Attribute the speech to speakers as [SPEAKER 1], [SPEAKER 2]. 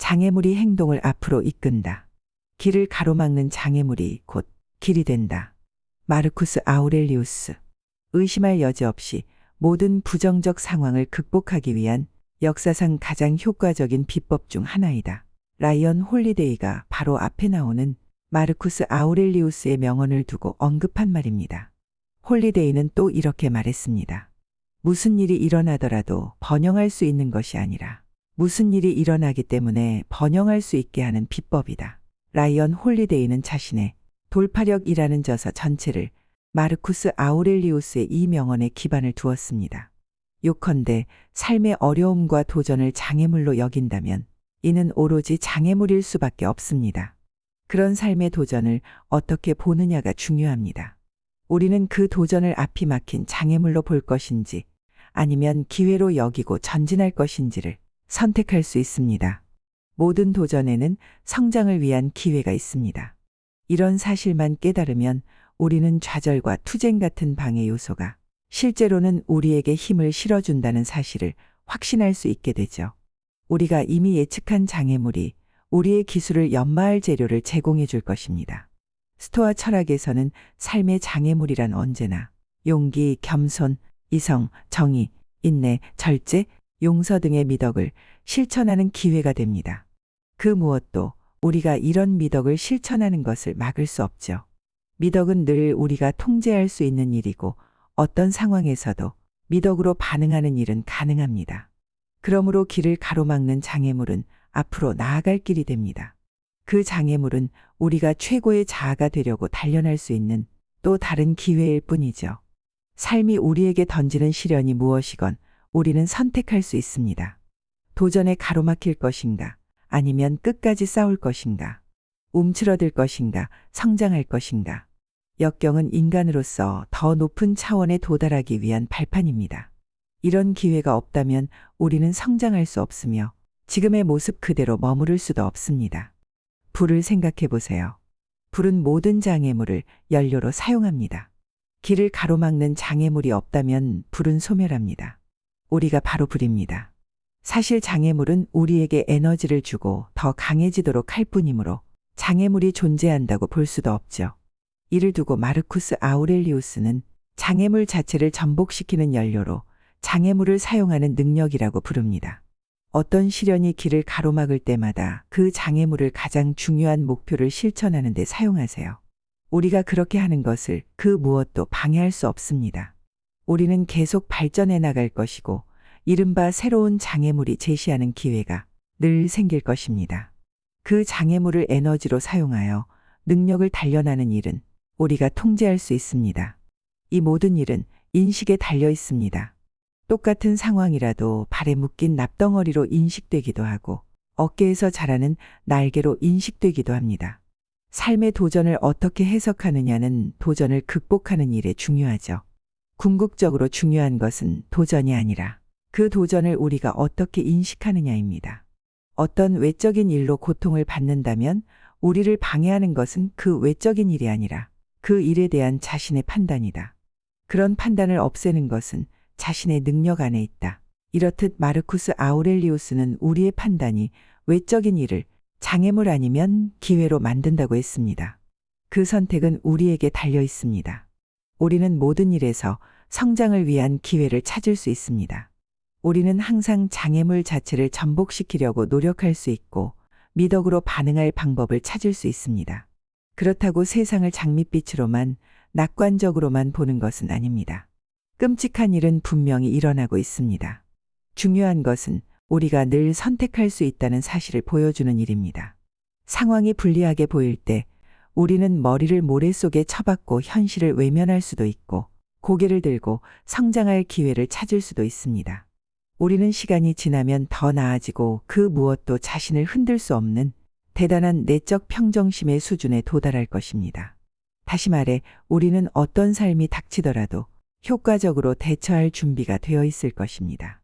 [SPEAKER 1] 장애물이 행동을 앞으로 이끈다. 길을 가로막는 장애물이 곧 길이 된다. 마르쿠스 아우렐리우스. 의심할 여지 없이 모든 부정적 상황을 극복하기 위한 역사상 가장 효과적인 비법 중 하나이다. 라이언 홀리데이가 바로 앞에 나오는 마르쿠스 아우렐리우스의 명언을 두고 언급한 말입니다. 홀리데이는 또 이렇게 말했습니다. 무슨 일이 일어나더라도 번영할 수 있는 것이 아니라 무슨 일이 일어나기 때문에 번영할 수 있게 하는 비법이다. 라이언 홀리데이는 자신의 돌파력이라는 저서 전체를 마르쿠스 아우렐리우스의 이 명언에 기반을 두었습니다. 요컨대 삶의 어려움과 도전을 장애물로 여긴다면 이는 오로지 장애물일 수밖에 없습니다. 그런 삶의 도전을 어떻게 보느냐가 중요합니다. 우리는 그 도전을 앞이 막힌 장애물로 볼 것인지 아니면 기회로 여기고 전진할 것인지를 선택할 수 있습니다. 모든 도전에는 성장을 위한 기회가 있습니다. 이런 사실만 깨달으면 우리는 좌절과 투쟁 같은 방해 요소가 실제로는 우리에게 힘을 실어준다는 사실을 확신할 수 있게 되죠. 우리가 이미 예측한 장애물이 우리의 기술을 연마할 재료를 제공해 줄 것입니다. 스토아 철학에서는 삶의 장애물이란 언제나 용기, 겸손, 이성, 정의, 인내, 절제, 용서 등의 미덕을 실천하는 기회가 됩니다. 그 무엇도 우리가 이런 미덕을 실천하는 것을 막을 수 없죠. 미덕은 늘 우리가 통제할 수 있는 일이고 어떤 상황에서도 미덕으로 반응하는 일은 가능합니다. 그러므로 길을 가로막는 장애물은 앞으로 나아갈 길이 됩니다. 그 장애물은 우리가 최고의 자아가 되려고 단련할 수 있는 또 다른 기회일 뿐이죠. 삶이 우리에게 던지는 시련이 무엇이건 우리는 선택할 수 있습니다. 도전에 가로막힐 것인가 아니면 끝까지 싸울 것인가, 움츠러들 것인가, 성장할 것인가. 역경은 인간으로서 더 높은 차원에 도달하기 위한 발판입니다. 이런 기회가 없다면 우리는 성장할 수 없으며 지금의 모습 그대로 머무를 수도 없습니다. 불을 생각해 보세요. 불은 모든 장애물을 연료로 사용합니다. 길을 가로막는 장애물이 없다면 불은 소멸합니다. 우리가 바로 불입니다. 사실 장애물은 우리에게 에너지를 주고 더 강해지도록 할 뿐이므로 장애물이 존재한다고 볼 수도 없죠. 이를 두고 마르쿠스 아우렐리우스는 장애물 자체를 전복시키는 연료로 장애물을 사용하는 능력이라고 부릅니다. 어떤 시련이 길을 가로막을 때마다 그 장애물을 가장 중요한 목표를 실천하는 데 사용하세요. 우리가 그렇게 하는 것을 그 무엇도 방해할 수 없습니다. 우리는 계속 발전해 나갈 것이고 이른바 새로운 장애물이 제시하는 기회가 늘 생길 것입니다. 그 장애물을 에너지로 사용하여 능력을 단련하는 일은 우리가 통제할 수 있습니다. 이 모든 일은 인식에 달려 있습니다. 똑같은 상황이라도 발에 묶인 납덩어리로 인식되기도 하고 어깨에서 자라는 날개로 인식되기도 합니다. 삶의 도전을 어떻게 해석하느냐는 도전을 극복하는 일에 중요하죠. 궁극적으로 중요한 것은 도전이 아니라 그 도전을 우리가 어떻게 인식하느냐입니다. 어떤 외적인 일로 고통을 받는다면 우리를 방해하는 것은 그 외적인 일이 아니라 그 일에 대한 자신의 판단이다. 그런 판단을 없애는 것은 자신의 능력 안에 있다. 이렇듯 마르쿠스 아우렐리우스는 우리의 판단이 외적인 일을 장애물 아니면 기회로 만든다고 했습니다. 그 선택은 우리에게 달려 있습니다. 우리는 모든 일에서 성장을 위한 기회를 찾을 수 있습니다. 우리는 항상 장애물 자체를 전복시키려고 노력할 수 있고 미덕으로 반응할 방법을 찾을 수 있습니다. 그렇다고 세상을 장밋빛으로만 낙관적으로만 보는 것은 아닙니다. 끔찍한 일은 분명히 일어나고 있습니다. 중요한 것은 우리가 늘 선택할 수 있다는 사실을 보여주는 일입니다. 상황이 불리하게 보일 때 우리는 머리를 모래 속에 처박고 현실을 외면할 수도 있고 고개를 들고 성장할 기회를 찾을 수도 있습니다. 우리는 시간이 지나면 더 나아지고 그 무엇도 자신을 흔들 수 없는 대단한 내적 평정심의 수준에 도달할 것입니다. 다시 말해 우리는 어떤 삶이 닥치더라도 효과적으로 대처할 준비가 되어 있을 것입니다.